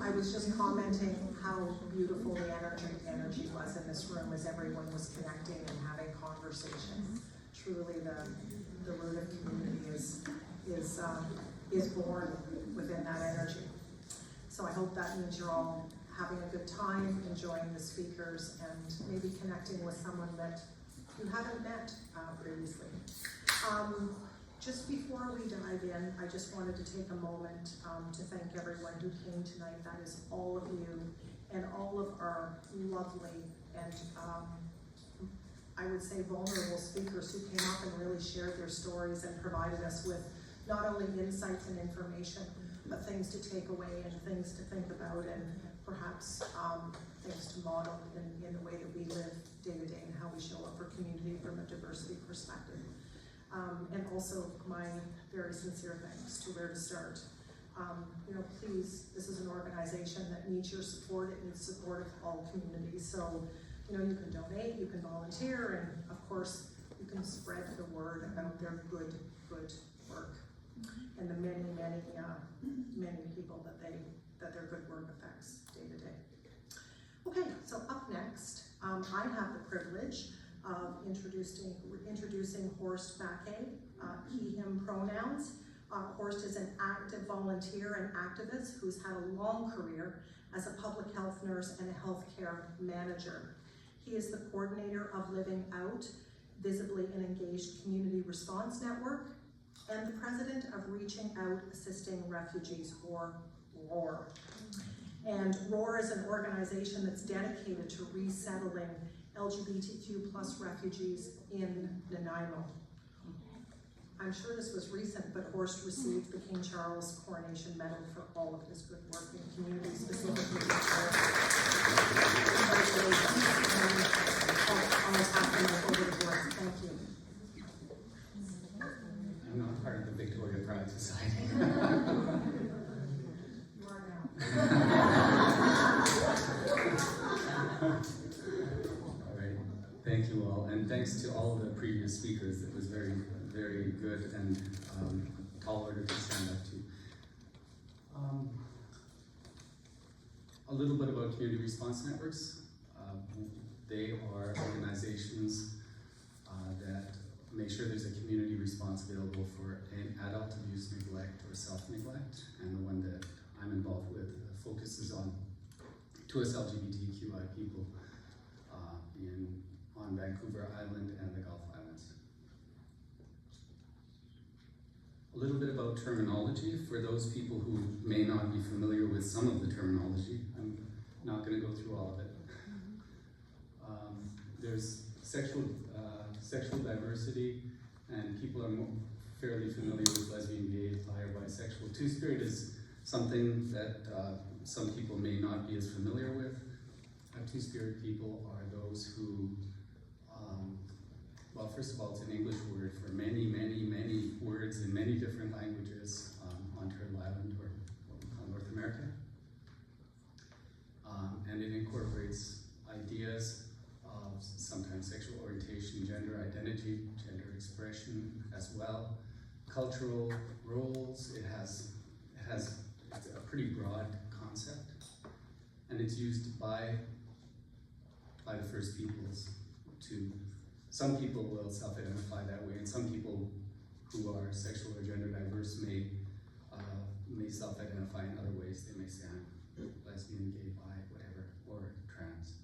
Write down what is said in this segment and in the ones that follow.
I was just commenting how beautiful the energy was in this room as everyone was connecting and having conversation. Truly, the root of community is born within that energy. So I hope that means you're all having a good time, enjoying the speakers, and maybe connecting with someone that you haven't met previously. Just before we dive in, I just wanted to take a moment to thank everyone who came tonight. That is all of you and all of our lovely and I would say vulnerable speakers who came up and really shared their stories and provided us with not only insights and information, but things to take away and things to think about and perhaps things to model in the way that we live day to day and how we show up for community from a diversity perspective. And also my very sincere thanks to Where to Start. Please, this is an organization that needs your support. It needs support of all communities. So, you can donate, you can volunteer, and of course, you can spread the word about their good work and the many people that their good work affects day to day. Okay, so up next, I have the privilege of introducing Horst Bakke, he, him pronouns. Horst is an active volunteer and activist who's had a long career as a public health nurse and a healthcare manager. He is the coordinator of Living Out, Visibly and Engaged Community Response Network, and the president of Reaching Out Assisting Refugees, or ROAR. And ROAR is an organization that's dedicated to resettling LGBTQ plus refugees in Nanaimo. I'm sure this was recent, but Horst received the King Charles Coronation Medal for all of his good work in community, specifically. Thank you. I'm not part of the Victoria Pride Society. You are now. Thank you all, and thanks to all the previous speakers. It was very, very good and tall order to stand up to. A little bit about community response networks. They are organizations that make sure there's a community response available for an adult abuse, neglect, or self-neglect, and the one that I'm involved with focuses on LGBTQI people on Vancouver Island and the Gulf Islands. A little bit about terminology for those people who may not be familiar with some of the terminology. I'm not going to go through all of it. There's sexual diversity, and people are fairly familiar with lesbian, gay, bi, or bisexual. Two-spirit is something that some people may not be as familiar with. Two-spirit people are those who, well, first of all, it's an English word for many words in many different languages on Turtle Island, or what we call North America. And it incorporates ideas of sometimes sexual orientation, gender identity, gender expression as well, cultural roles. It's a pretty broad concept, and it's used by the First Peoples to, some people will self-identify that way, and some people who are sexual or gender diverse may self-identify in other ways. They may say, I'm lesbian, gay, bi, whatever, or trans.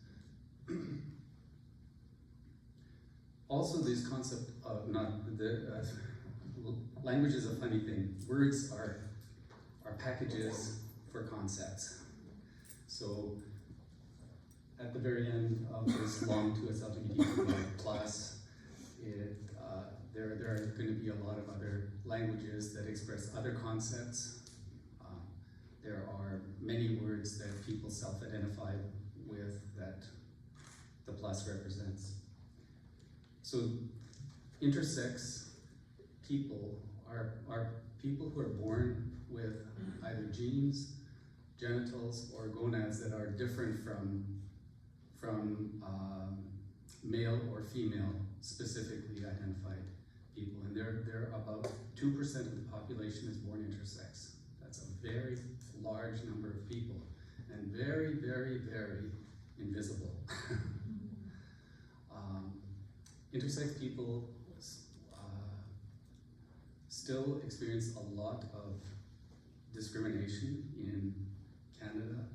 Also, this concept of language is a funny thing. Words are packages for concepts. So at the very end of this long to us LGBTQ plus, there are going to be a lot of other languages that express other concepts. There are many words that people self-identify with that the plus represents. So intersex people are people who are born with either genes, genitals, or gonads that are different from male or female specifically identified people. And they're about 2% of the population is born intersex. That's a very large number of people and very, very, very invisible. Intersex people still experience a lot of discrimination in Canada.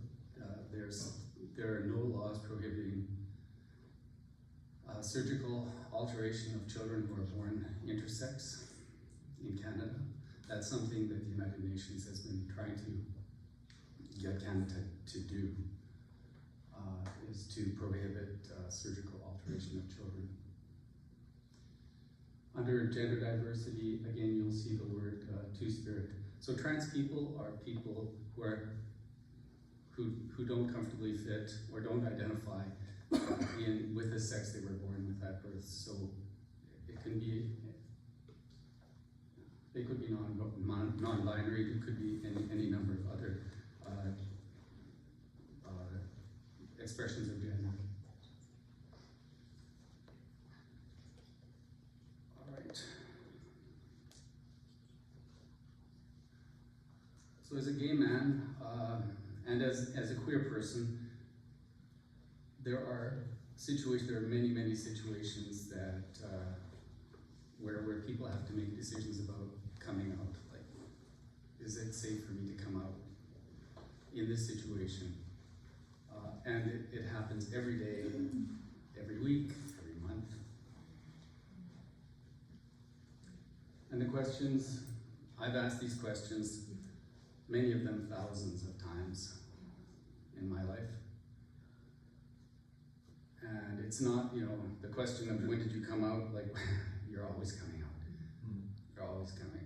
There are no laws prohibiting surgical alteration of children who are born intersex in Canada. That's something that the United Nations has been trying to get Canada to do, is to prohibit surgical alteration of children. Under gender diversity, again, you'll see the word two-spirit. So trans people are people who don't comfortably fit or don't identify with the sex they were born with at birth. So they could be non-binary, it could be any number of other expressions of gender. All right. So as a gay man, and as a queer person, there are many situations that where people have to make decisions about coming out. Like, is it safe for me to come out in this situation? And it happens every day, every week, every month. And the questions, I've asked these questions, many of them thousands of times in my life. And it's not, the question of when did you come out, like, you're always coming out. You're always coming out.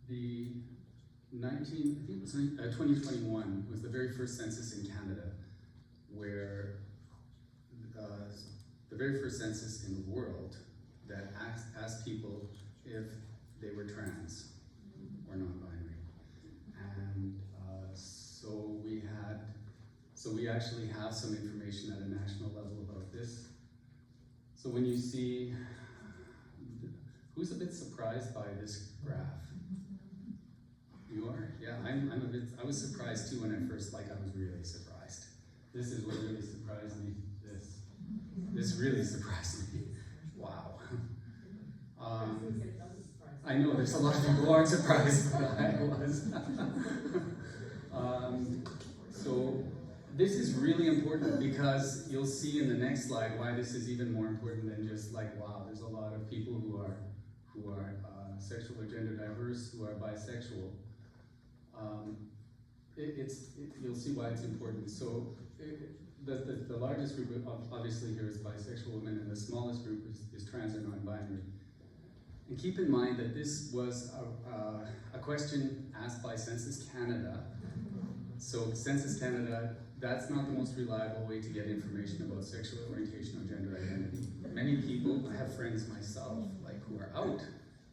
The 2021 was the very first census in Canada where the very first census in the world that asked people if they were trans or non-binary. And so we actually have some information at a national level about this. So when you see, who's a bit surprised by this graph? You are? Yeah, I was surprised too when I first, I was really surprised. This is what really surprised me, this really surprised me. Wow. I know there's a lot of people who aren't surprised, but I was. So this is really important because you'll see in the next slide why this is even more important than just wow, there's a lot of people who are sexual or gender diverse, who are bisexual. You'll see why it's important. So the largest group obviously here is bisexual women, and the smallest group is trans or non-binary. And keep in mind that this was a question asked by Census Canada. So Census Canada, that's not the most reliable way to get information about sexual orientation or gender identity. Many people, I have friends myself, who are out,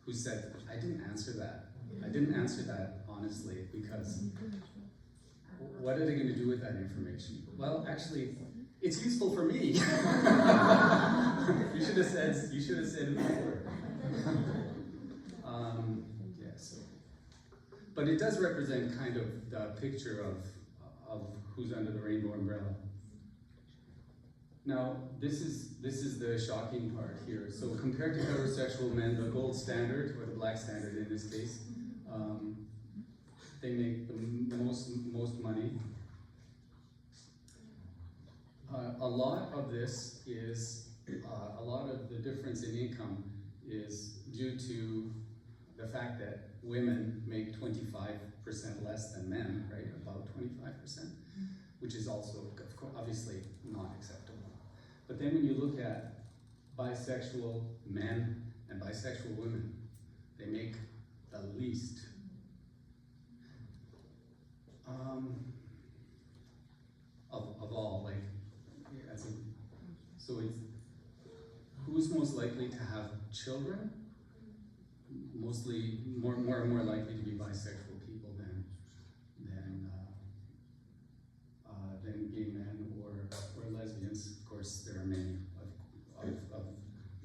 who said, I didn't answer that. I didn't answer that honestly, because what are they going to do with that information? Well, actually, it's useful for me. You should have said it before. Yes. But it does represent kind of the picture of who's under the rainbow umbrella. Now, this is the shocking part here. So compared to heterosexual men, the gold standard, or the black standard in this case, they make the most money. A lot of this is, a lot of the difference in income is due to the fact that women make 25% less than men, right? About 25%, which is also, of course, obviously not acceptable. But then when you look at bisexual men and bisexual women, they make the least. Of all, like, so it's, who's most likely to have children? Mostly, more and more likely to be bisexual people than gay men or lesbians. Of course, there are many of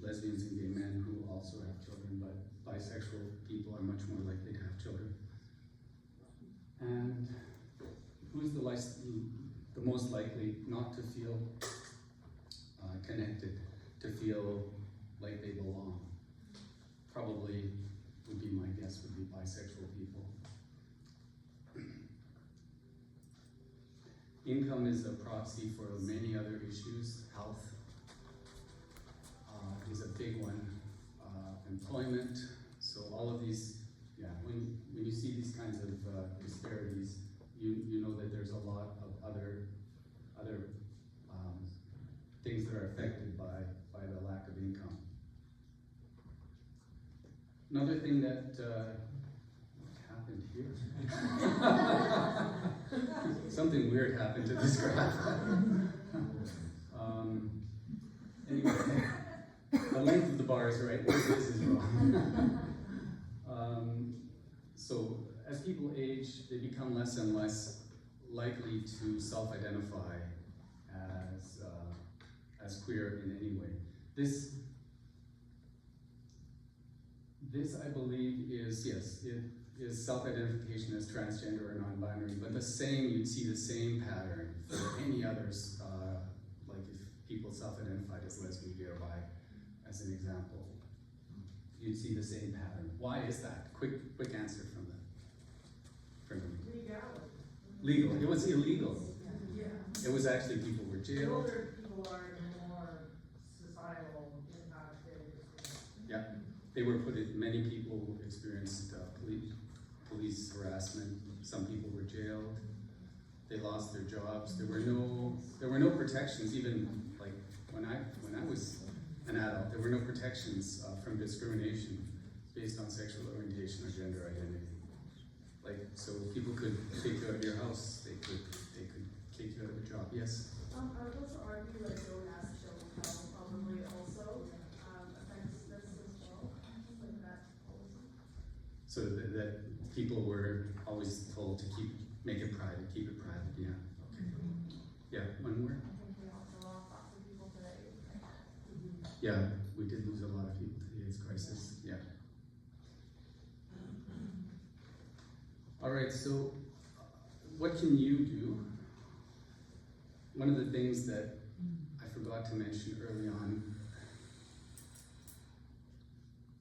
lesbians and gay men who also have children, but bisexual people are much more likely to have children. And who's the most likely not to feel connected, to feel like they belong? Probably would be, my guess would be bisexual people. Income is a proxy for many other issues. Health is a big one. Employment. So all of these, yeah, when you see these kinds of disparities, you know that there's a lot of other things that are affected by the lack of income. Another thing that what happened here? Something weird happened to this graph. Anyway, the length of the bars, right? This is wrong. So as people age, they become less and less likely to self-identify as queer in any way. This I believe is, yes, it is self-identification as transgender or non-binary, but you'd see the same pattern for any others, like if people self-identified as lesbian, gay, or bi, as an example, you'd see the same pattern. Why is that? Quick answer from you. Legal. It was illegal. Yeah. It was actually people were The jailed. older people are more societal impacted. Yeah, they were many people experienced police harassment. Some people were jailed. They lost their jobs. There were no protections. Even like when I was an adult, there were no protections from discrimination based on sexual orientation or gender identity. Like, so people could take you out of your house. They could kick you out of a job. Yes. I would also argue that don't ask children will probably also affects this as well, like that policy. So that people were always told to make it private, keep it private. Yeah. Okay. Yeah. One more. I think we also lost lots of people today. Yeah, we did lose a lot of people to the AIDS crisis. Yeah. All right, so what can you do? One of the things that I forgot to mention early on,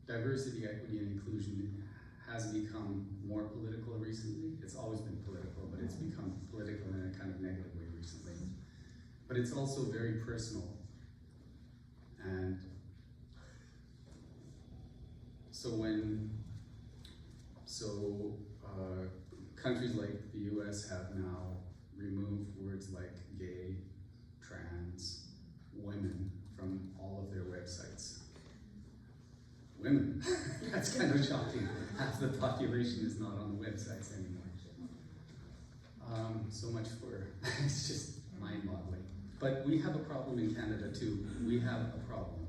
diversity, equity, and inclusion has become more political recently. It's always been political, but it's become political in a kind of negative way recently. But it's also very personal. And countries like the US have now removed words like gay, trans, women from all of their websites. Women, that's kind of shocking. Half the population is not on the websites anymore. So much for, it's just mind-boggling. But we have a problem in Canada too. We have a problem.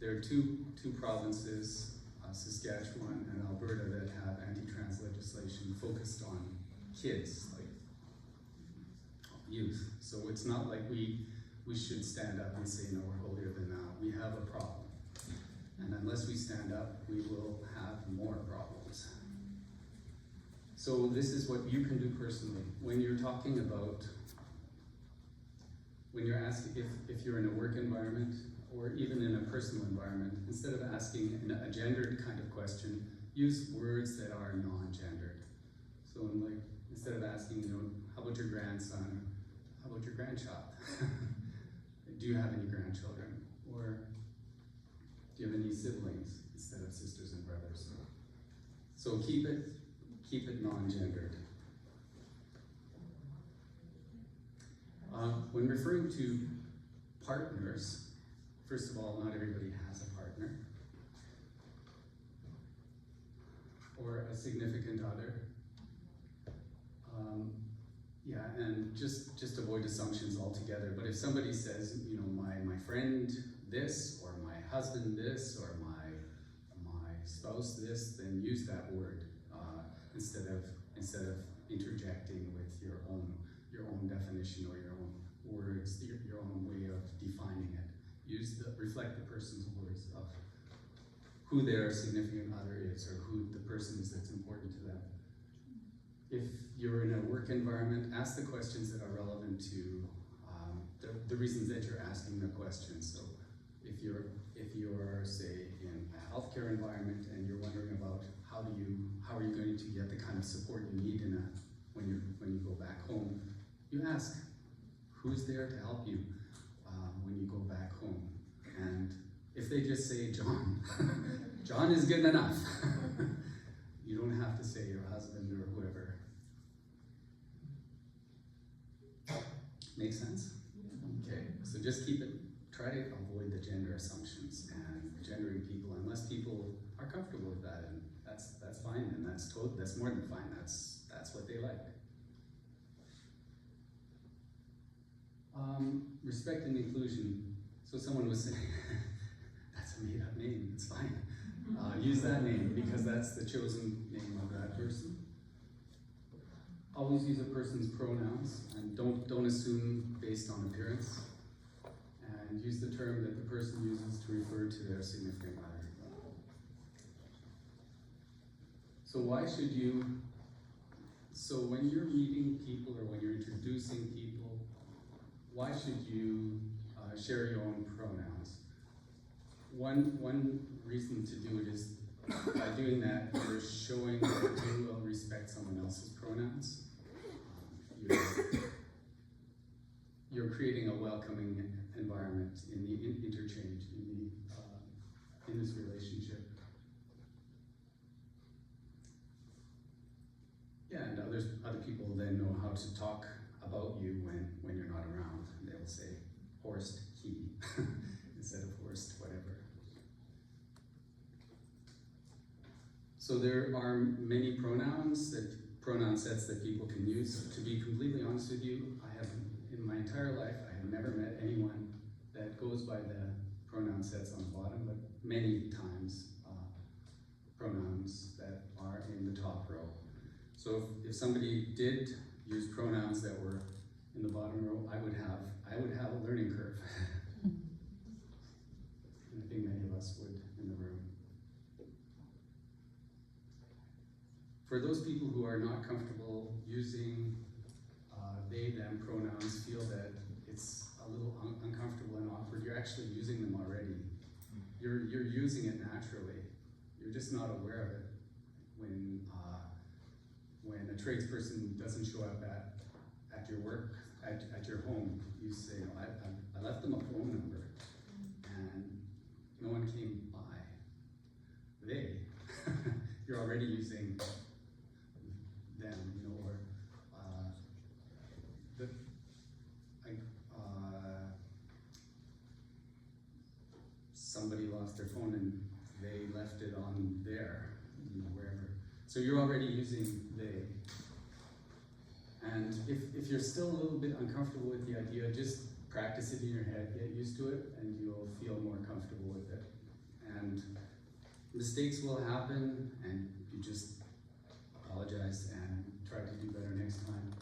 There are two provinces, Saskatchewan and Alberta, that have anti-trans legislation focused on kids, like youth. So it's not like we should stand up and say, no, we're holier than thou. We have a problem. And unless we stand up, we will have more problems. So this is what you can do personally. When you're talking about, when you're asking, if you're in a work environment, or even in a personal environment, instead of asking a gendered kind of question, use words that are non-gendered. So instead of asking, how about your grandson? How about your grandchild? Do you have any grandchildren? Or do you have any siblings? instead of sisters and brothers. So keep it non-gendered. When referring to partners, first of all, not everybody has a partner or a significant other. Yeah, and just avoid assumptions altogether. But if somebody says, you know, my friend this, or my husband this, or my spouse this, then use that word instead of interjecting with your own definition or your own words, your own way of defining it. Reflect the person's words of who their significant other is, or who the person is that's important to them. If you're in a work environment, ask the questions that are relevant to the reasons that you're asking the questions. So if you're say in a healthcare environment and you're wondering about how are you going to get the kind of support you need when you go back home, you ask who's there to help you when you go back home. And if they just say John, John is good enough. You don't have to say your husband or whoever. Make sense? Okay, so just try to avoid the gender assumptions and gendering people, unless people are comfortable with that, and that's fine, and that's more than fine. That's what they like. Respect and inclusion. So someone was saying, that's a made-up name. It's fine. Use that name because that's the chosen name of that person. Always use a person's pronouns, and don't assume based on appearance. And use the term that the person uses to refer to their significant other. So when you're meeting people or when you're introducing people, why should you share your own pronouns? One reason to do it is by doing that, you're showing that you will respect someone else's pronouns. You're creating a welcoming environment in the interchange, in this relationship. Yeah, and other people then know how to talk about you when you're not around. They'll say Horst he instead of Horst whatever. So there are many pronoun sets that people can use. To be completely honest with you, in my entire life, I have never met anyone that goes by the pronoun sets on the bottom, but many times pronouns that are in the top row. So if somebody did use pronouns that were in the bottom row, I would have a learning curve. And I think many of us would in the room. For those people who are not comfortable using they, them pronouns, feel that it's a little uncomfortable and awkward, you're actually using them already. You're using it naturally. You're just not aware of it. When a tradesperson doesn't show up at your work, at your home, you say, I left them a phone number and no one came by. They, you're already using them, or somebody lost their phone and they left it on there, wherever. So you're already using they. And if you're still a little bit uncomfortable with the idea, just practice it in your head, get used to it, and you'll feel more comfortable with it. And mistakes will happen, and you just apologize and try to do better next time.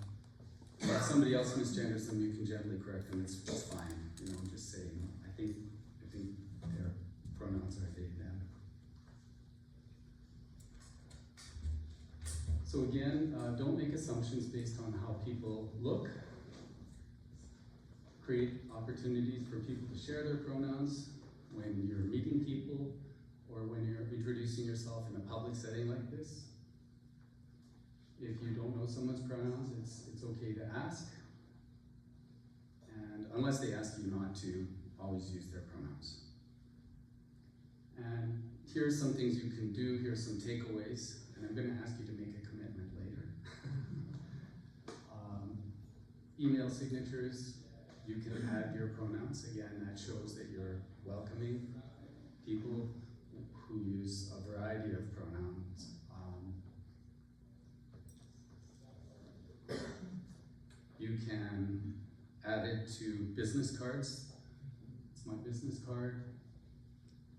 If somebody else misgenders them, you can gently correct them. It's just fine. Just say, I think their pronouns are they, them. So again, don't make assumptions based on how people look. Create opportunities for people to share their pronouns when you're meeting people or when you're introducing yourself in a public setting like this. If you don't know someone's pronouns, it's okay to ask. And unless they ask you not to, always use their pronouns. And here are some things you can do, here's some takeaways, and I'm gonna ask you to make a commitment later. Email signatures, you can add your pronouns. Again, that shows that you're welcoming people who use a variety of pronouns. You can add it to business cards. It's my business card.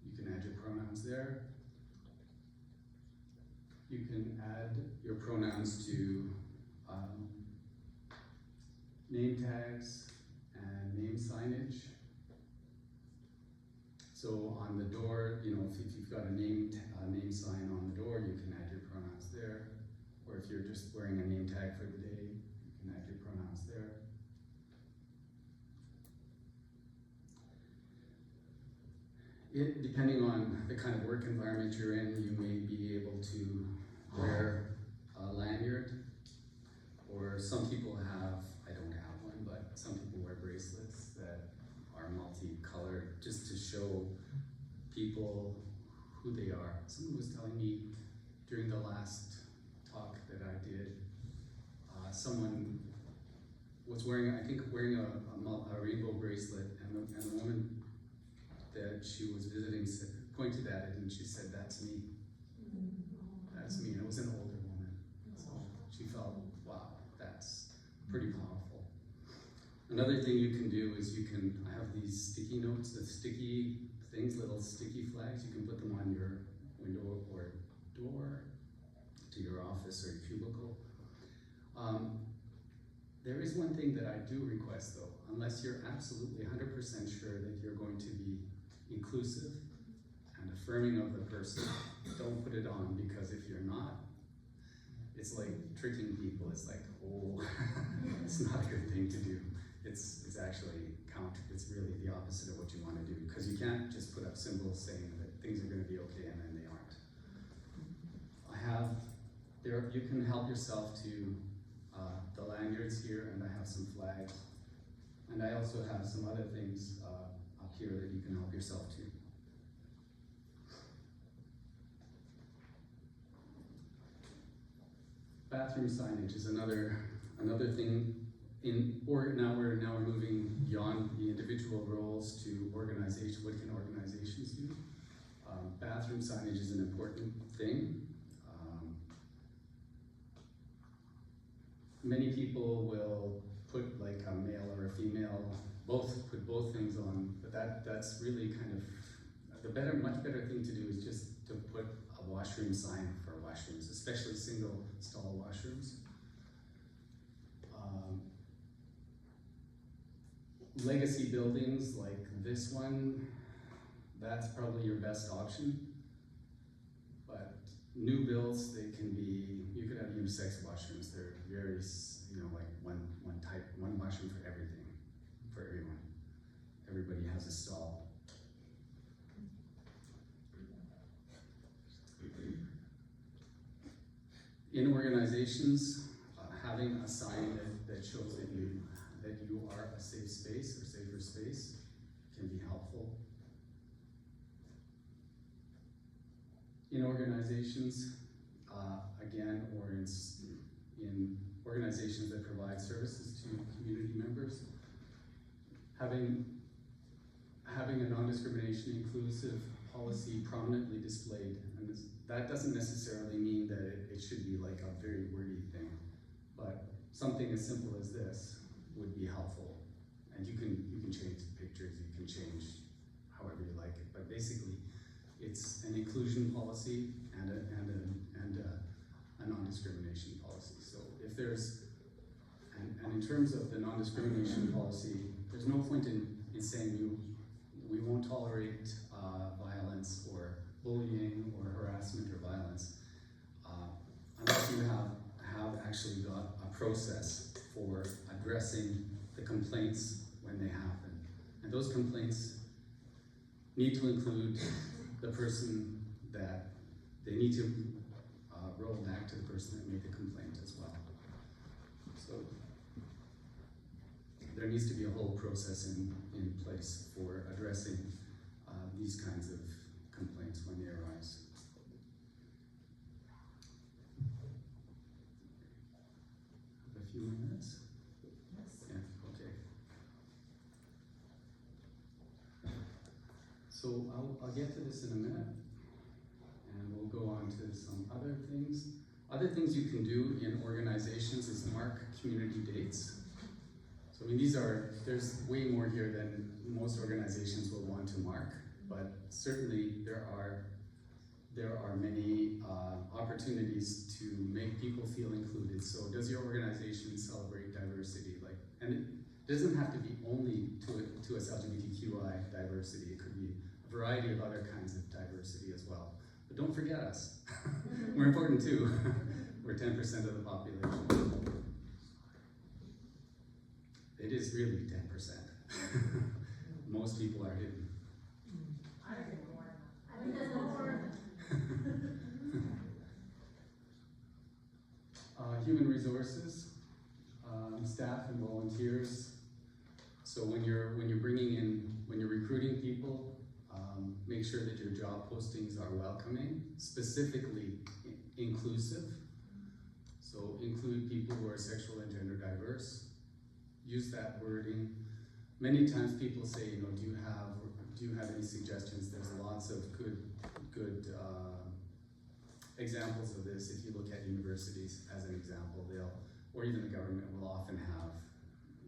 You can add your pronouns there. You can add your pronouns to name tags and name signage. So on the door, you know, if you've got a name sign on the door, you can add your pronouns there. Or if you're just wearing a name tag for the day, you can add your pronouns there. Depending on the kind of work environment you're in, you may be able to wear a lanyard, or some people have, I don't have one, but some people wear bracelets that are multicolored just to show people who they are. Someone was telling me during the last talk that I did, someone was wearing, I think, a rainbow bracelet, and the woman that she was visiting pointed at it and she said, "That's me. That's me." And it was an older woman. So she felt, wow, that's pretty powerful. Another thing you can do is I have these sticky notes, the sticky things, little sticky flags. You can put them on your window or door to your office or your cubicle. There is one thing that I do request though, unless you're absolutely 100% sure that you're going to be inclusive and affirming of the person, don't put it on, because if you're not, it's like tricking people. It's like, oh, it's not a good thing to do. It's actually it's really the opposite of what you want to do, because you can't just put up symbols saying that things are going to be okay and then they aren't. You can help yourself to the lanyards here, and I have some flags, and I also have some other things up here that you can help yourself to. Bathroom signage is another thing. Now we're moving beyond the individual roles to organization. What can organizations do? Bathroom signage is an important thing. Many people will put like a male or a female, put both things on, but that's really kind of much better thing to do is just to put a washroom sign for washrooms, especially single stall washrooms. Legacy buildings like this one, that's probably your best option. But new builds, you could have unisex washrooms. They're very, like one washroom for everything, for everyone. Everybody has a stall. In organizations, having a sign that shows that you are a safe space or safer space can be helpful. In organizations, again, or in organizations that provide services to community members, having a non-discrimination inclusive policy prominently displayed, and that doesn't necessarily mean that it should be like a very wordy thing, but something as simple as this would be helpful. And you can change the pictures, you can change however you like it, but basically it's an inclusion policy and a non-discrimination policy. So if there's, and in terms of the non-discrimination policy, there's no point in saying we won't tolerate violence or bullying or harassment or violence unless you have actually got a process for addressing the complaints when they happen. And those complaints need to include the person that they need to roll back to the person that made the complaint as well. So there needs to be a whole process in place for addressing these kinds of complaints when they arise. So I'll get to this in a minute, and we'll go on to some other things. Other things you can do in organizations is mark community dates. So I mean, there's way more here than most organizations will want to mark, but certainly there are many opportunities to make people feel included. So does your organization celebrate diversity? And it doesn't have to be only to us LGBTQI diversity. It could be a variety of other kinds of diversity as well. But don't forget us. We're important too. We're 10% of the population. It is really 10%. Most people are hidden. I think more. I think there's more. Human resources, staff and volunteers. So when you're recruiting people, make sure that your job postings are welcoming, specifically inclusive. So include people who are sexual and gender diverse. Use that wording. Many times people say, do you have any suggestions? There's lots of good examples of this. If you look at universities as an example, or even the government will often have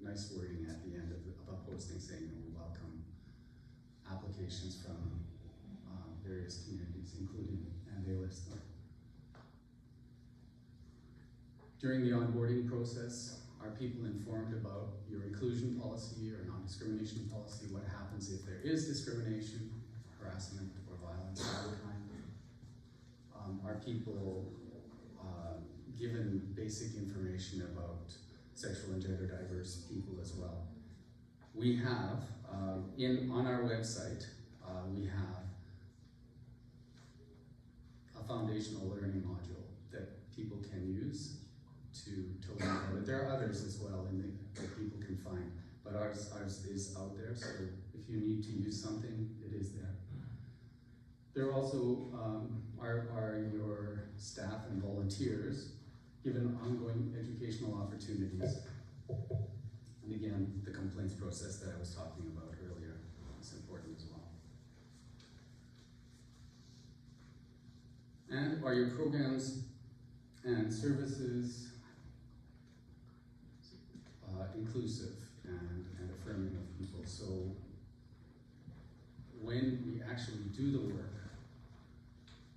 nice wording at the end of a posting saying, we welcome applications from various communities, including, and they list them. During the onboarding process, are people informed about your inclusion policy or non-discrimination policy? What happens if there is discrimination, harassment, or violence of any kind? Are people given basic information about sexual and gender diverse people as well? We have, on our website, we have a foundational learning module that people can use to learn about it. There are others as well that people can find, but ours is out there, so if you need to use something, it is there. There also are your staff and volunteers given ongoing educational opportunities. And again, the complaints process that I was talking about earlier is important as well. And are your programs and services inclusive and affirming of people? So when we actually do the work,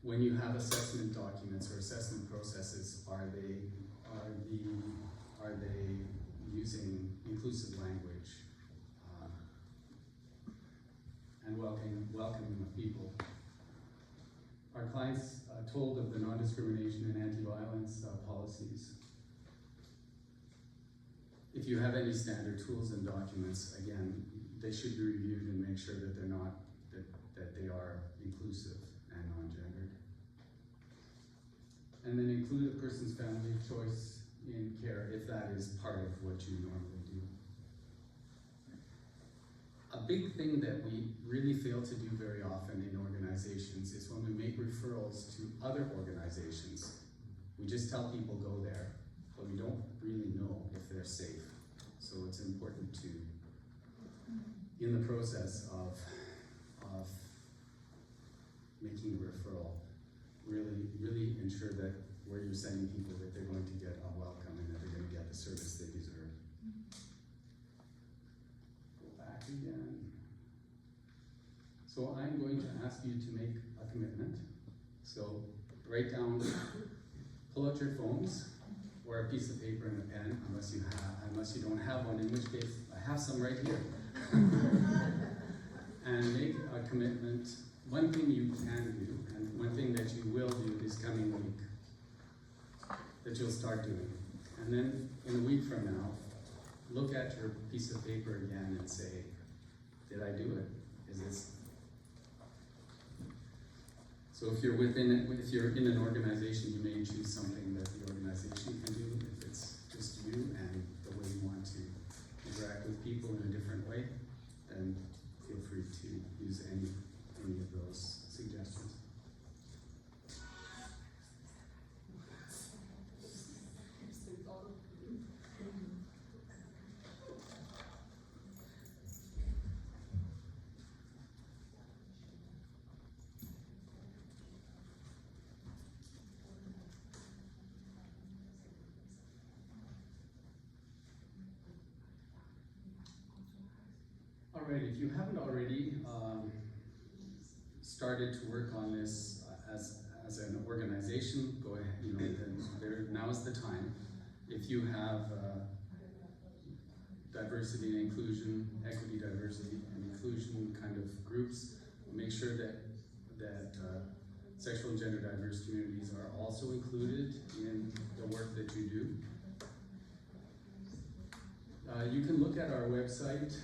when you have assessment documents or assessment processes, are they using inclusive language and welcoming of people? Are clients told of the non-discrimination and anti-violence policies? If you have any standard tools and documents, again, they should be reviewed and make sure that that they are inclusive and non-gendered. And then include a person's family of choice in care if that is part of what you normally do. A big thing that we really fail to do very often in organizations is when we make referrals to other organizations, we just tell people go there, but we don't really know if they're safe. So it's important to, in the process of making a referral, really ensure that where you're sending people that they're going to get a welcome and that they're going to get the service they deserve. Go back again. So I'm going to ask you to make a commitment. So write down, pull out your phones or a piece of paper and a pen, unless you don't have one, in which case I have some right here. And make a commitment. One thing you can do, and one thing that you will do this coming week, that you'll start doing. And then in a week from now, look at your piece of paper again and say, did I do it? Is this? So if you're in an organization, you may choose something that the organization can do. If it's just you and the way you want to interact with people in a different way, then feel free to use any of those suggestions. All right, if you haven't already started to work on this as an organization, go ahead, then now is the time. If you have diversity and inclusion, equity, diversity and inclusion kind of groups, make sure that sexual and gender diverse communities are also included in the work that you do. You can look at our website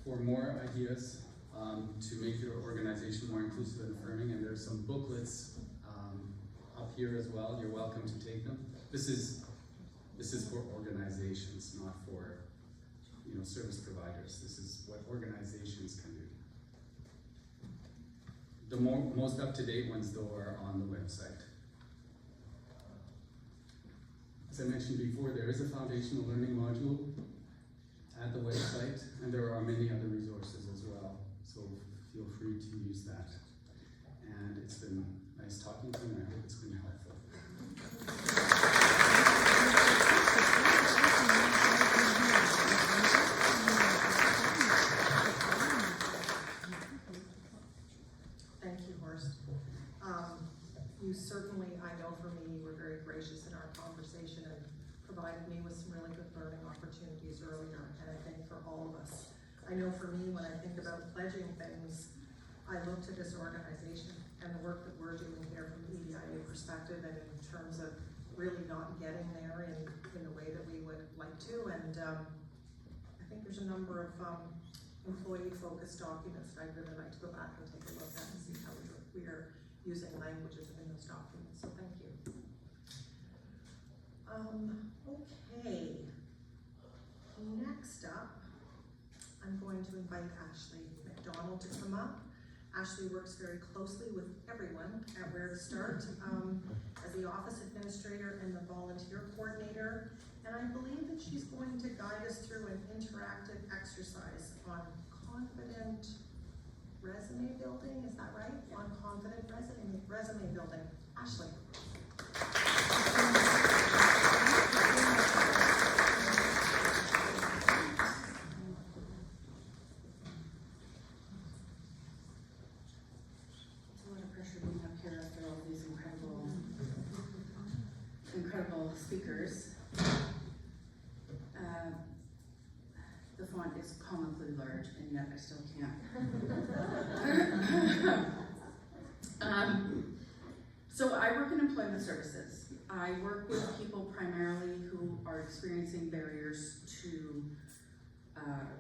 for more ideas to make your organization more inclusive and affirming, and there's some booklets up here as well. You're welcome to take them. This is for organizations, not for service providers. This is what organizations can do. The most up-to-date ones, though, are on the website. As I mentioned before, there is a foundational learning module at the website, and there are many other resources as well, so feel free to use that. And it's been nice talking to you, and I hope it's been helpful. Thank you, Horst. You certainly, I know for me, you were very gracious in our conversation and provided me with some really good learning opportunities earlier, and I think for all of us. I know for me, when I think about pledging things, I look to this organization and the work that we're doing here from the EDIA perspective, and in terms of really not getting there in the way that we would like to. And I think there's a number of employee-focused documents that I'd really like to go back and take a look at and see how we are using languages in those documents. So thank you. Okay. Next up, I'm going to invite Ashley McDonald to come up. Ashley works very closely with everyone at Where to Start as the office administrator and the volunteer coordinator. And I believe that she's going to guide us through an interactive exercise on confident resume building. Is that right? On confident resume building. Ashley. Incredible speakers. The font is comically large, and yet I still can't. So I work in employment services. I work with people primarily who are experiencing barriers to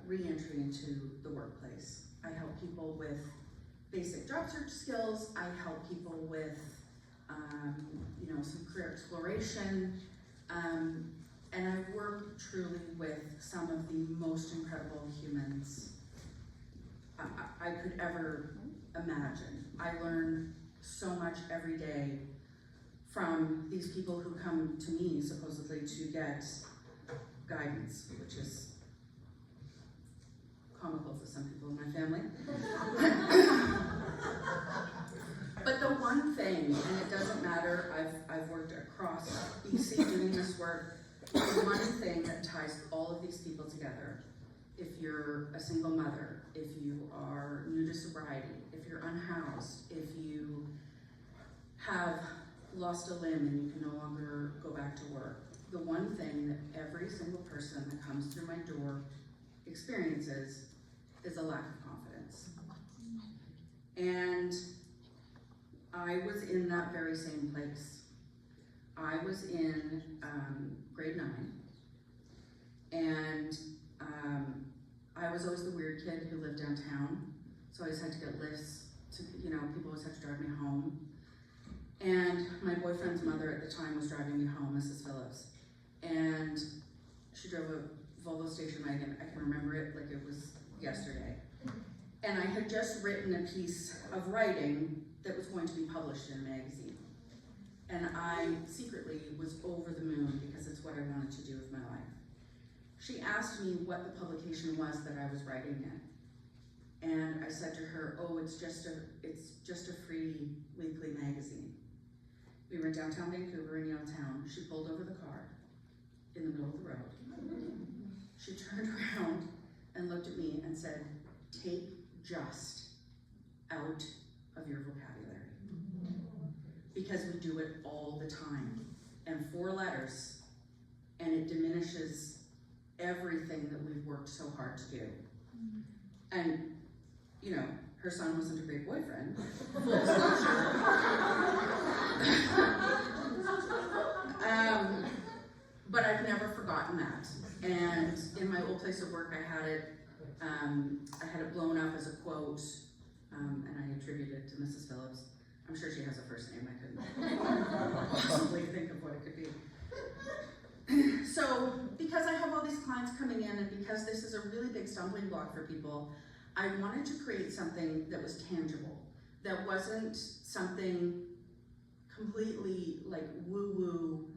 re-entry into the workplace. I help people with basic job search skills. I help people with some career exploration, and I work truly with some of the most incredible humans I could ever imagine. I learn so much every day from these people who come to me supposedly to get guidance, which is comical for some people in my family. But the one thing, and it doesn't matter, I've worked across BC doing this work, the one thing that ties all of these people together, if you're a single mother, if you are new to sobriety, if you're unhoused, if you have lost a limb and you can no longer go back to work, the one thing that every single person that comes through my door experiences is a lack of confidence. And I was in that very same place. I was in grade 9, and I was always the weird kid who lived downtown, so I always had to get lifts to, people always had to drive me home. And my boyfriend's mother at the time was driving me home, Mrs. Phillips, and she drove a Volvo station wagon. I can remember it like it was yesterday. And I had just written a piece of writing that was going to be published in a magazine. And I secretly was over the moon because it's what I wanted to do with my life. She asked me what the publication was that I was writing in. And I said to her, oh, it's just a free weekly magazine. We were in downtown Vancouver in Yaletown. She pulled over the car in the middle of the road. She turned around and looked at me and said, take just out of your vocabulary. Because we do it all the time. And 4 letters, and it diminishes everything that we've worked so hard to do. And, you know, her son wasn't a great boyfriend. But I've never forgotten that. And in my old place of work, I had it blown up as a quote, and I attribute it to Mrs. Phillips. I'm sure she has a first name, I couldn't possibly think of what it could be. So, because I have all these clients coming in, and because this is a really big stumbling block for people, I wanted to create something that was tangible, that wasn't something completely like woo-woo,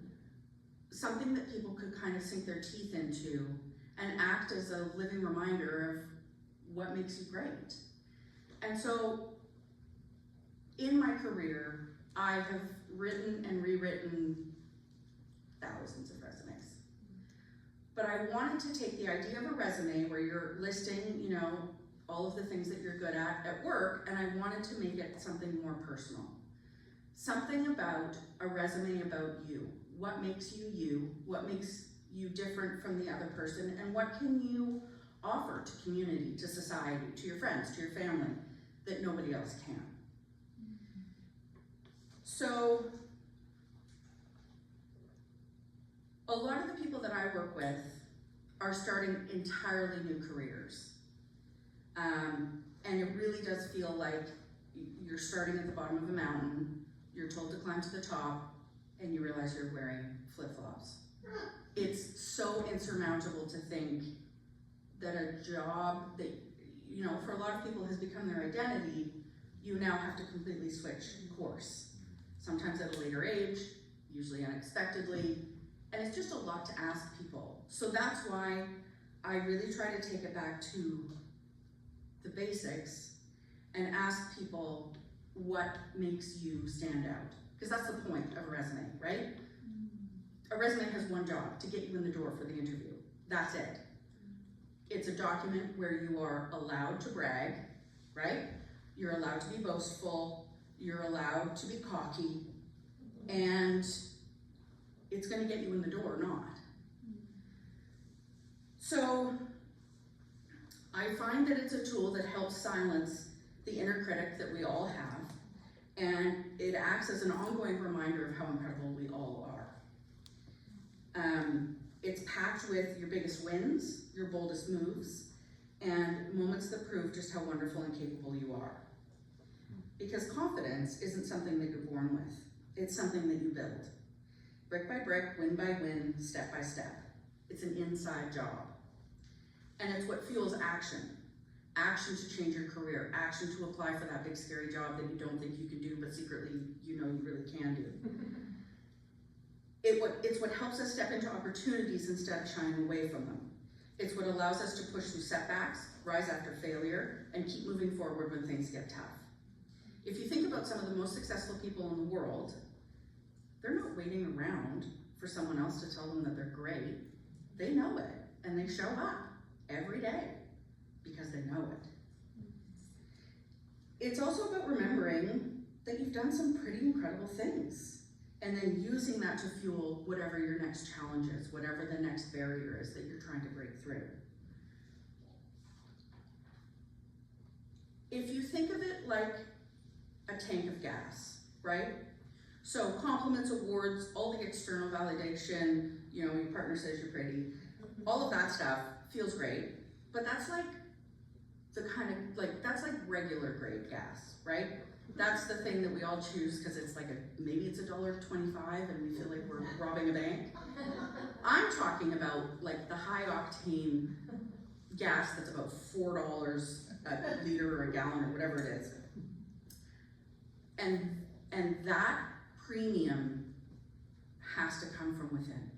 something that people could kind of sink their teeth into and act as a living reminder of what makes you great. And so, in my career, I have written and rewritten thousands of resumes. But I wanted to take the idea of a resume where you're listing, you know, all of the things that you're good at work, and I wanted to make it something more personal. Something about a resume about you. What makes you you? What makes you different from the other person? And what can you offer to community, to society, to your friends, to your family, that nobody else can? So, a lot of the people that I work with are starting entirely new careers. And it really does feel like you're starting at the bottom of a mountain, you're told to climb to the top, and you realize you're wearing flip-flops. It's so insurmountable to think that a job that, you know, for a lot of people has become their identity, you now have to completely switch course. Sometimes at a later age, usually unexpectedly, and it's just a lot to ask people. So that's why I really try to take it back to the basics and ask people what makes you stand out. Because that's the point of a resume, right? A resume has one job, to get you in the door for the interview. That's it. It's a document where you are allowed to brag, right? You're allowed to be boastful, you're allowed to be cocky, and it's gonna get you in the door or not. So, I find that it's a tool that helps silence the inner critic that we all have, and it acts as an ongoing reminder of how incredible we all are. It's packed with your biggest wins, your boldest moves, and moments that prove just how wonderful and capable you are. Because confidence isn't something that you're born with, it's something that you build. Brick by brick, win by win, step by step. It's an inside job. And it's what fuels action. Action to change your career, action to apply for that big scary job that you don't think you can do, but secretly you know you really can do. It's what helps us step into opportunities instead of shying away from them. It's what allows us to push through setbacks, rise after failure, and keep moving forward when things get tough. If you think about some of the most successful people in the world, they're not waiting around for someone else to tell them that they're great. They know it, and they show up every day because they know it. It's also about remembering that you've done some pretty incredible things, and then using that to fuel whatever your next challenge is, whatever the next barrier is that you're trying to break through. If you think of it like a tank of gas, right? So compliments, awards, all the external validation, you know, your partner says you're pretty, all of that stuff feels great, but that's like the kind of, like, that's like regular grade gas, right? That's the thing that we all choose because it's like maybe it's $1.25 and we feel like we're robbing a bank. I'm talking about like the high octane gas that's about $4 a liter or a gallon or whatever it is. And that premium has to come from within.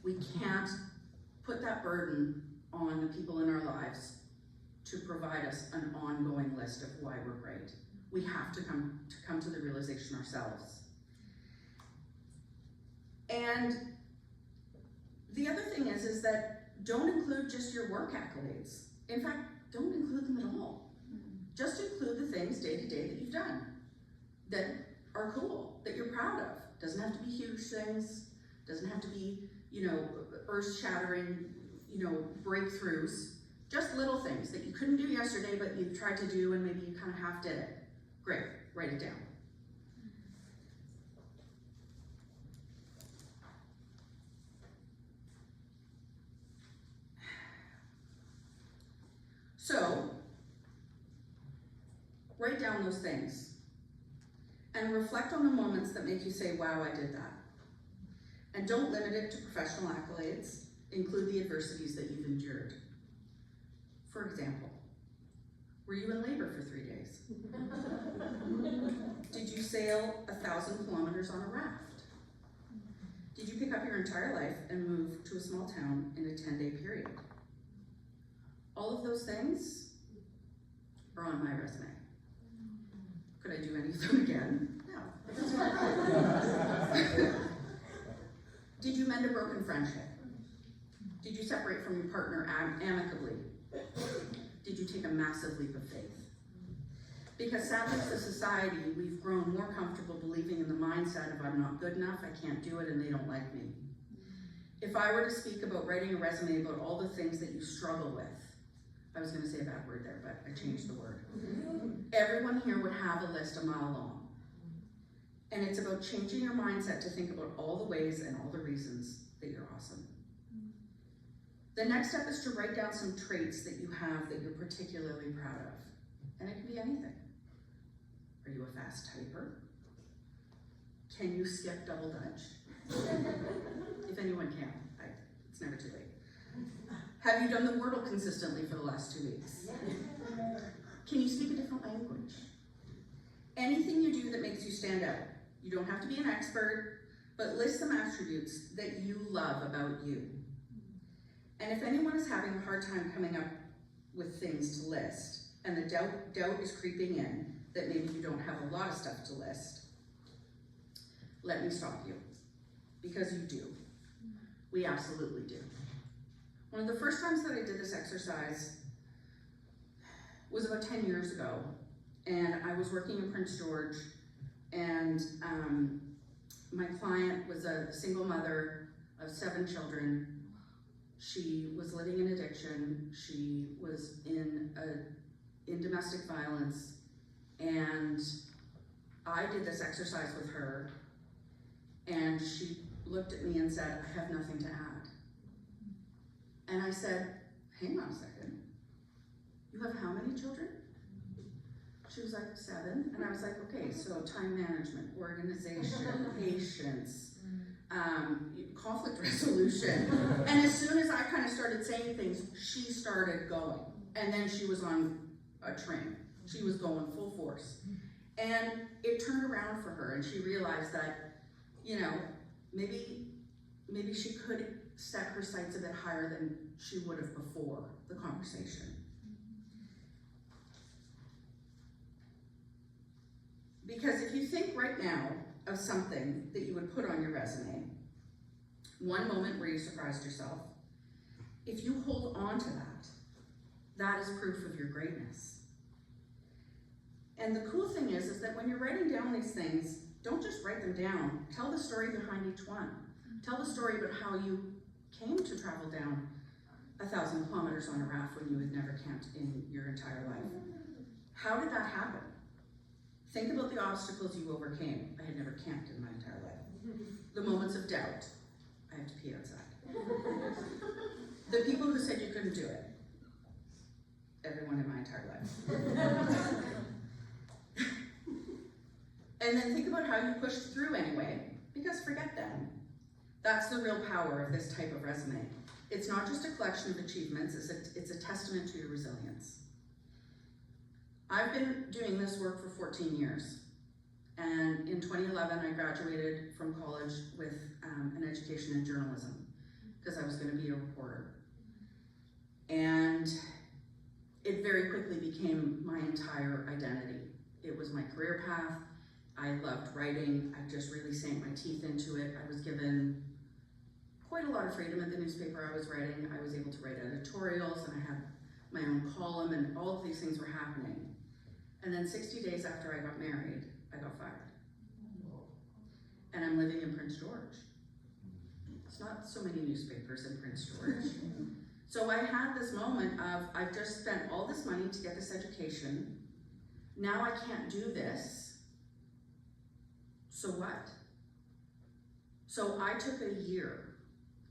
We can't put that burden on the people in our lives to provide us an ongoing list of why we're great. We have to come to the realization ourselves. And the other thing is that don't include just your work accolades. In fact, don't include them at all. Just include the things day to day that you've done that are cool, that you're proud of. Doesn't have to be huge things, doesn't have to be, you know, earth-shattering, you know, breakthroughs. Just little things that you couldn't do yesterday, but you tried to do and maybe you kind of half did it. Great, write it down. So, write down those things and reflect on the moments that make you say, wow, I did that. And don't limit it to professional accolades. Include the adversities that you've endured. For example, were you in labor for 3 days? Did you sail 1,000 kilometers on a raft? Did you pick up your entire life and move to a small town in a 10-day period? All of those things are on my resume. Could I do any of them again? No. Did you mend a broken friendship? Did you separate from your partner amicably? Did you take a massive leap of faith? Because sadly, as a society, we've grown more comfortable believing in the mindset of I'm not good enough, I can't do it, and they don't like me. If I were to speak about writing a resume about all the things that you struggle with, I was going to say a bad word there, but I changed the word. Everyone here would have a list a mile long. And it's about changing your mindset to think about all the ways and all the reasons that you're awesome. The next step is to write down some traits that you have that you're particularly proud of. And it can be anything. Are you a fast typer? Can you skip double dutch? If anyone can, it's never too late. Have you done the Wordle consistently for the last 2 weeks? Can you speak a different language? Anything you do that makes you stand out. You don't have to be an expert, but list some attributes that you love about you. And if anyone is having a hard time coming up with things to list, and the doubt is creeping in that maybe you don't have a lot of stuff to list, let me stop you. Because you do. We absolutely do. One of the first times that I did this exercise was about 10 years ago, and I was working in Prince George, and my client was a single mother of 7 children. She was living in addiction. She was in domestic violence, and I did this exercise with her, and she looked at me and said, I have nothing to add. And I said, hang on a second. You have how many children? She was like, 7. And I was like, okay, so time management, organization, patience, conflict resolution. And as soon as I kind of started saying things, she started going. And then she was on a train. She was going full force. And it turned around for her, and she realized that, you know, maybe she could set her sights a bit higher than she would have before the conversation. Because if you think right now of something that you would put on your resume, one moment where you surprised yourself, if you hold on to that, that is proof of your greatness. And the cool thing is that when you're writing down these things, don't just write them down. Tell the story behind each one. Tell the story about how you came to travel down 1,000 kilometers on a raft when you had never camped in your entire life. How did that happen? Think about the obstacles you overcame. I had never camped in my entire life. The moments of doubt. I have to pee outside. The people who said you couldn't do it. Everyone in my entire life. And then think about how you pushed through anyway, because forget them. That's the real power of this type of resume. It's not just a collection of achievements, it's a testament to your resilience. I've been doing this work for 14 years. And in 2011, I graduated from college with an education in journalism, because I was going to be a reporter. And it very quickly became my entire identity. It was my career path. I loved writing. I just really sank my teeth into it. I was given quite a lot of freedom at the newspaper I was writing. I was able to write editorials, and I had my own column, and all of these things were happening. And then 60 days after I got married, I got fired. And I'm living in Prince George. It's not so many newspapers in Prince George. So I had this moment of, I've just spent all this money to get this education. Now I can't do this. So what? So I took a year.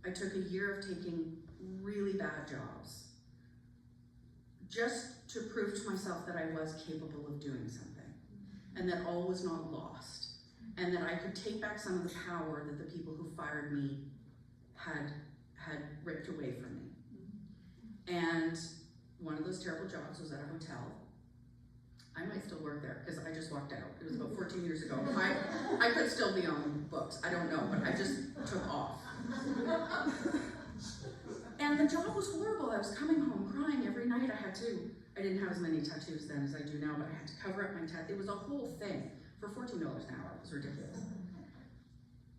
I took a year of taking really bad jobs, just to prove to myself that I was capable of doing something, and that all was not lost, and that I could take back some of the power that the people who fired me had ripped away from me. And one of those terrible jobs was at a hotel. I might still work there because I just walked out. It was about 14 years ago. I could still be on books. I don't know, but I just took off. And the job was horrible. I was coming home crying every night. I didn't have as many tattoos then as I do now, but I had to cover up my tattoo. It was a whole thing for $14 an hour. It was ridiculous.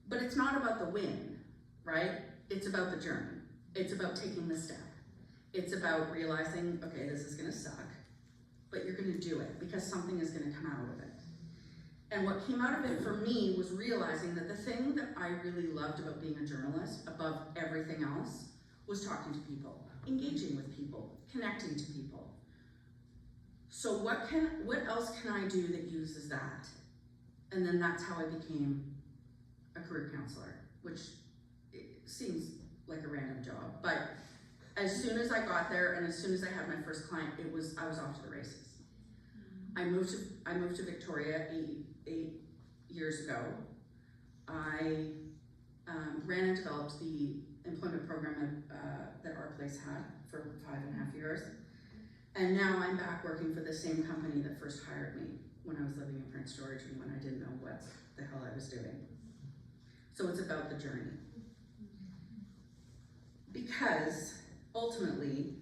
But it's not about the win, right? It's about the journey. It's about taking the step. It's about realizing, okay, this is gonna suck, but you're gonna do it because something is gonna come out of it. And what came out of it for me was realizing that the thing that I really loved about being a journalist, above everything else, was talking to people, engaging with people, connecting to people. So what else can I do that uses that? And then that's how I became a career counselor, which seems like a random job, but as soon as I got there and as soon as I had my first client, I was off to the races. I moved to Victoria eight years ago. I ran and developed the employment program that our place had for 5.5 years. And now I'm back working for the same company that first hired me when I was living in Prince George and when I didn't know what the hell I was doing. So it's about the journey. Because ultimately,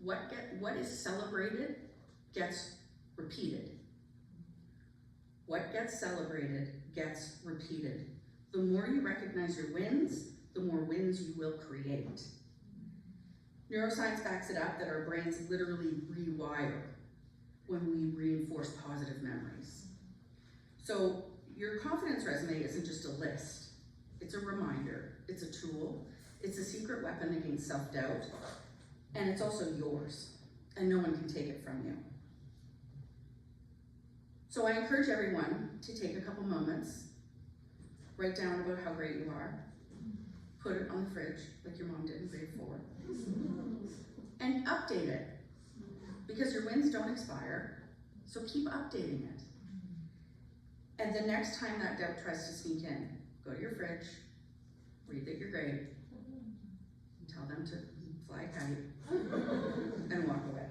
what is celebrated gets repeated. What gets celebrated gets repeated. The more you recognize your wins, the more wins you will create. Neuroscience backs it up that our brains literally rewire when we reinforce positive memories. So your confidence resume isn't just a list. It's a reminder, it's a tool, it's a secret weapon against self-doubt, and it's also yours, and no one can take it from you. So I encourage everyone to take a couple moments, write down about how great you are, put it on the fridge like your mom did in grade 4, and update it, because your wins don't expire, so keep updating it. And the next time that doubt tries to sneak in, go to your fridge, read that you're great, and tell them to fly a kite, and walk away.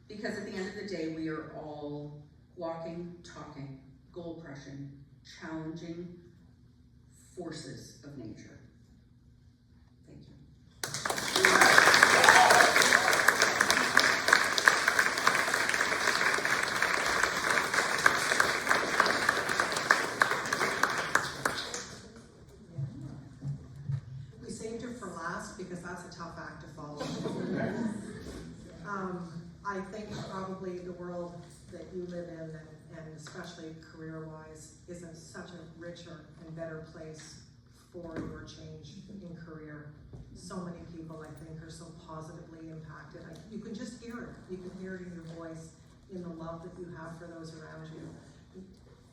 Because at the end of the day, we are all walking, talking, goal crushing, challenging forces of nature. Thank you. We saved her for last because that's a tough act to follow. I think probably the world that you live in, and especially career-wise, is in such a richer and better place for your change in career. So many people, I think, are so positively impacted. You can just hear it. You can hear it in your voice, in the love that you have for those around you.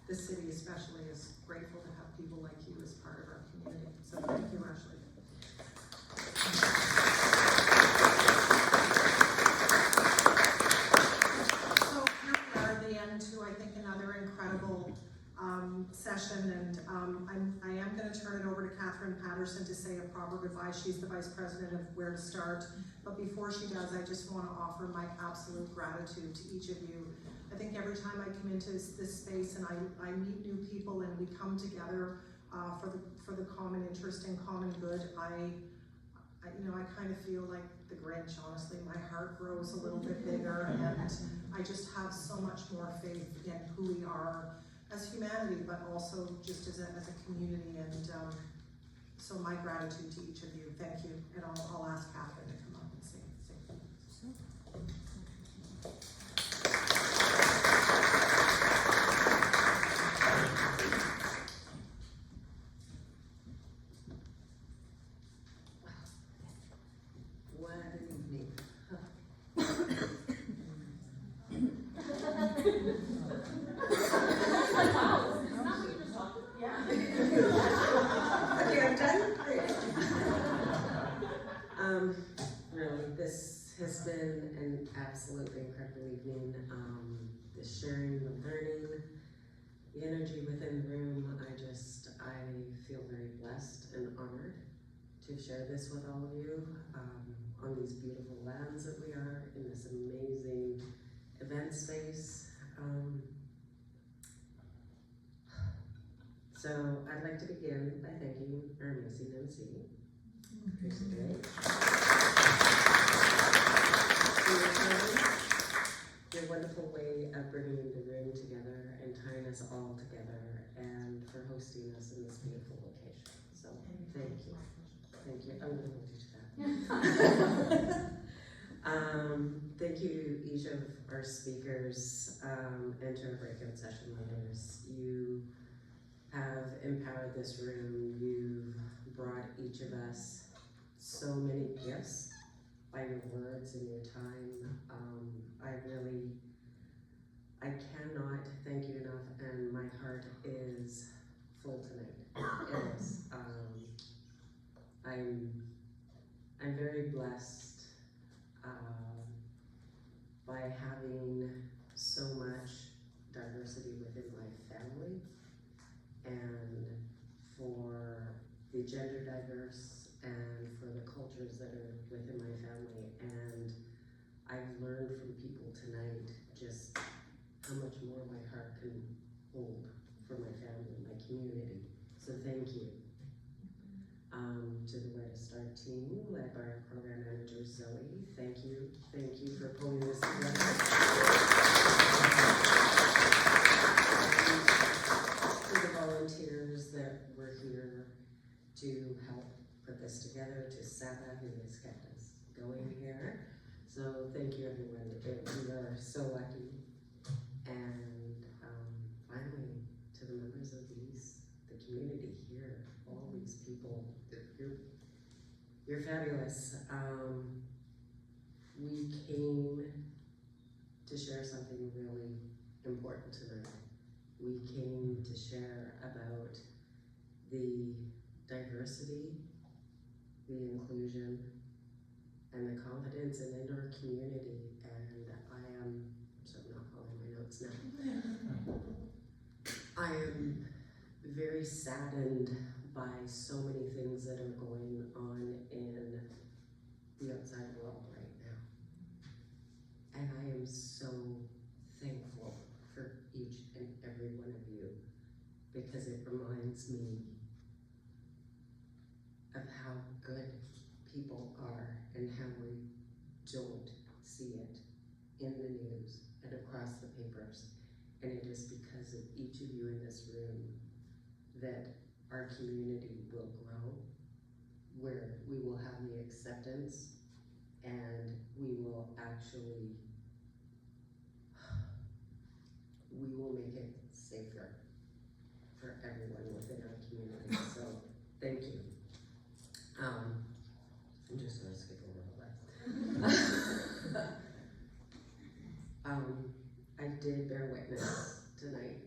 The city especially is grateful to have people like you as part of our community. So thank you, Ashley. So here we are at the end to, I think, another incredible session, and I am going to turn it over to Catherine Patterson to say a proper goodbye. She's the Vice President of Where to Start, but before she does, I just want to offer my absolute gratitude to each of you. I think every time I come into this space and I meet new people and we come together for the common interest and common good, I kind of feel like the Grinch, honestly. My heart grows a little bit bigger, and I just have so much more faith in who we are as humanity, but also just as a community. And so my gratitude to each of you. Thank you. And I'll ask Catherine to come up and say. What an evening. Okay, I'm done? Great. Really, this has been an absolutely incredible evening. The sharing, the learning, the energy within the room. I feel very blessed and honored to share this with all of you on these beautiful lands that we are in this amazing event space. So I'd like to begin by thanking our amazing MC, Tracy Gray, for your time, your wonderful way of bringing the room together and tying us all together, and for hosting us in this beautiful location. So thank you. Thank you. I'm going to hold you to that. Thank you, each of our speakers, and to our breakout session leaders. You have empowered this room. You've brought each of us so many gifts by your words and your time. I cannot thank you enough, and my heart is full tonight. It is. I'm very blessed by having so much diversity within my family, and for the gender diverse, and for the cultures that are within my family. And I've learned from people tonight just how much more my heart can hold for my family and my community. So thank you. To the Way to Start team, led by our program manager, Zoe. Thank you for pulling this together. To the volunteers that were here to help put this together, to Saba, who has kept us going here. So thank you, everyone. We are so lucky. And finally, to the members of the community here, all these people, you're fabulous. We came to share something really important tonight. We came to share about the diversity, the inclusion, and the confidence in our community. And I'm not following my notes now. I am very saddened by so many things that are going on in the outside world right now. And I am so thankful for each and every one of you, because it reminds me of how good people are and how we don't see it in the news and across the papers. And it is because of each of you in this room that our community will grow, where we will have the acceptance, and we will make it safer for everyone within our community. So thank you. I'm just gonna skip over all that. I did bear witness tonight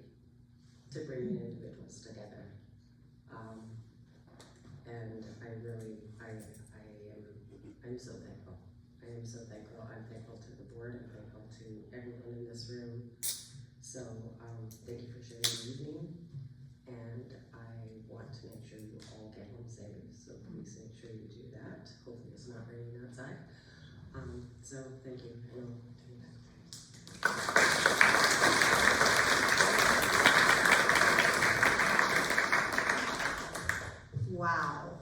to bringing individuals together. And I'm so thankful. I am so thankful. I'm thankful to the board. I'm thankful to everyone in this room. So thank you for sharing the evening. And I want to make sure you all get home safe. So please make sure you do that. Hopefully it's not raining outside. So thank you. And I'll turn it back. Wow.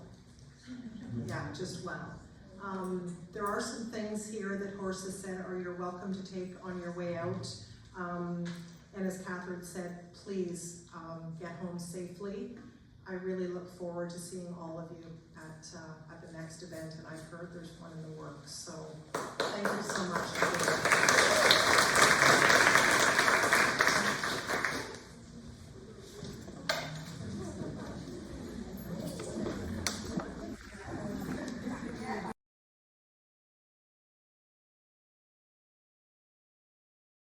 Yeah, just wow. There are some things here that horses said, or you're welcome to take on your way out. And as Catherine said, please get home safely. I really look forward to seeing all of you at the next event, and I've heard there's one in the works. So thank you so much.